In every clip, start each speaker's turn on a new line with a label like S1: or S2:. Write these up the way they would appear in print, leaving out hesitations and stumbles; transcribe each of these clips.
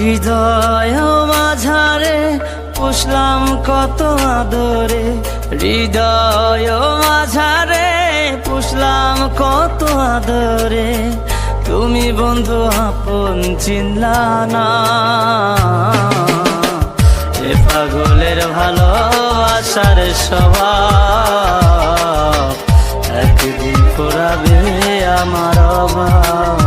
S1: হৃদয় মাঝারে পুষলাম কত আদরে, হৃদয় মাঝারে পুষলাম কত আদরে, তুমি বন্ধু আপন চিনলা না। এ পাগলের ভালোবাসার স্বভাব একদিন পোড়াবে আমার অভাব।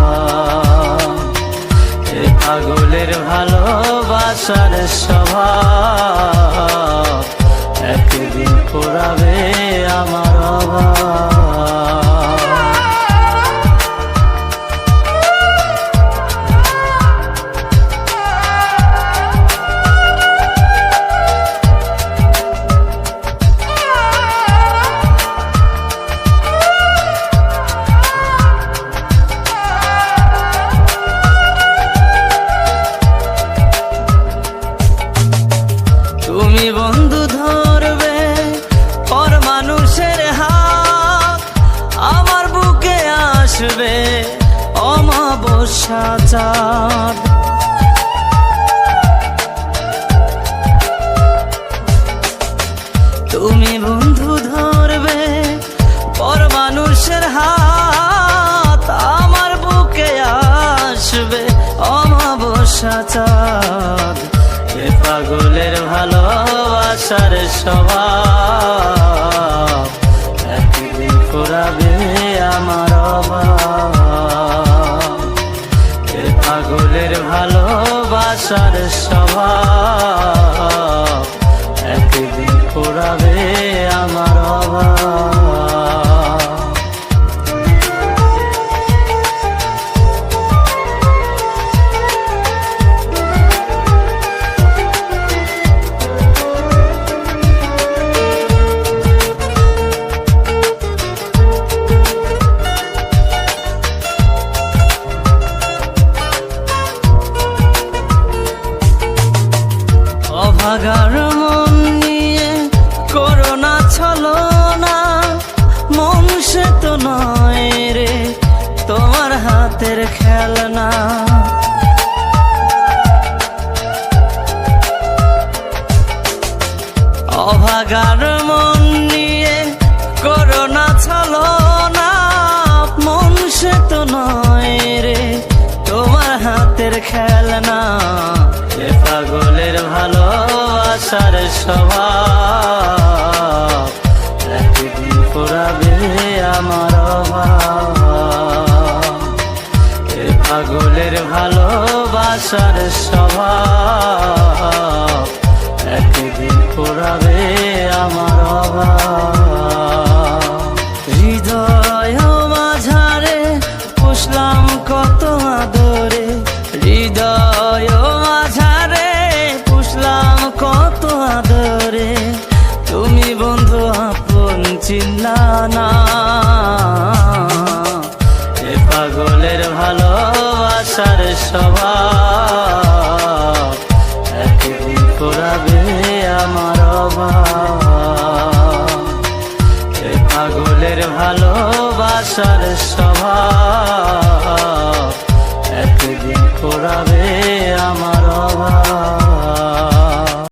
S1: এ পাগলের ভালোবাসার স্বভাব একদিন পোড়াবে আমার অভাব। তুমি বন্ধু ধরবে পর মানুষের হাত, আমার বুকে আসবে অমাবস্যা চাঁদ। তুমি বন্ধু ধরবে পর মানুষের হাত, আমার বুকে আসবে অমাবস্যা চাঁদ। এ পাগলের ভালোবাসার স্বভাব একদিন পোড়াবে আমার অভাব। এ পাগলের ভালোবাসার স্বভাব একদিন পোড়াবে আমার অভাব। অভাগার মন নিয়ে করোনা ছলনা, মন সে তো নয় রে তোমার হাতের খেলনা। অভাগার মন নিয়ে করোনা ছলনা, মন সে তো নয় রে তোমার হাতের খেলনা। এ পাগলের ভালোবাসার স্বভাব একদিন পোড়াবে আমার অভাব। এ পাগলের ভালোবাসার স্বভাব একদিন পোড়াবে আমার অভাব। হৃদয় মাঝারে পুষলাম কত আদরে, হৃদয় মাঝারে পুষলাম কত আদরে, তুমি বন্ধু আপন চিনলা না। এ পাগলের ভালোবাসার স্বভাব একদিন পোড়াবে আমার অভাব। এ পাগলের ভালোবাসার স্বভাব একদিন পোড়াবে আমার অভাব।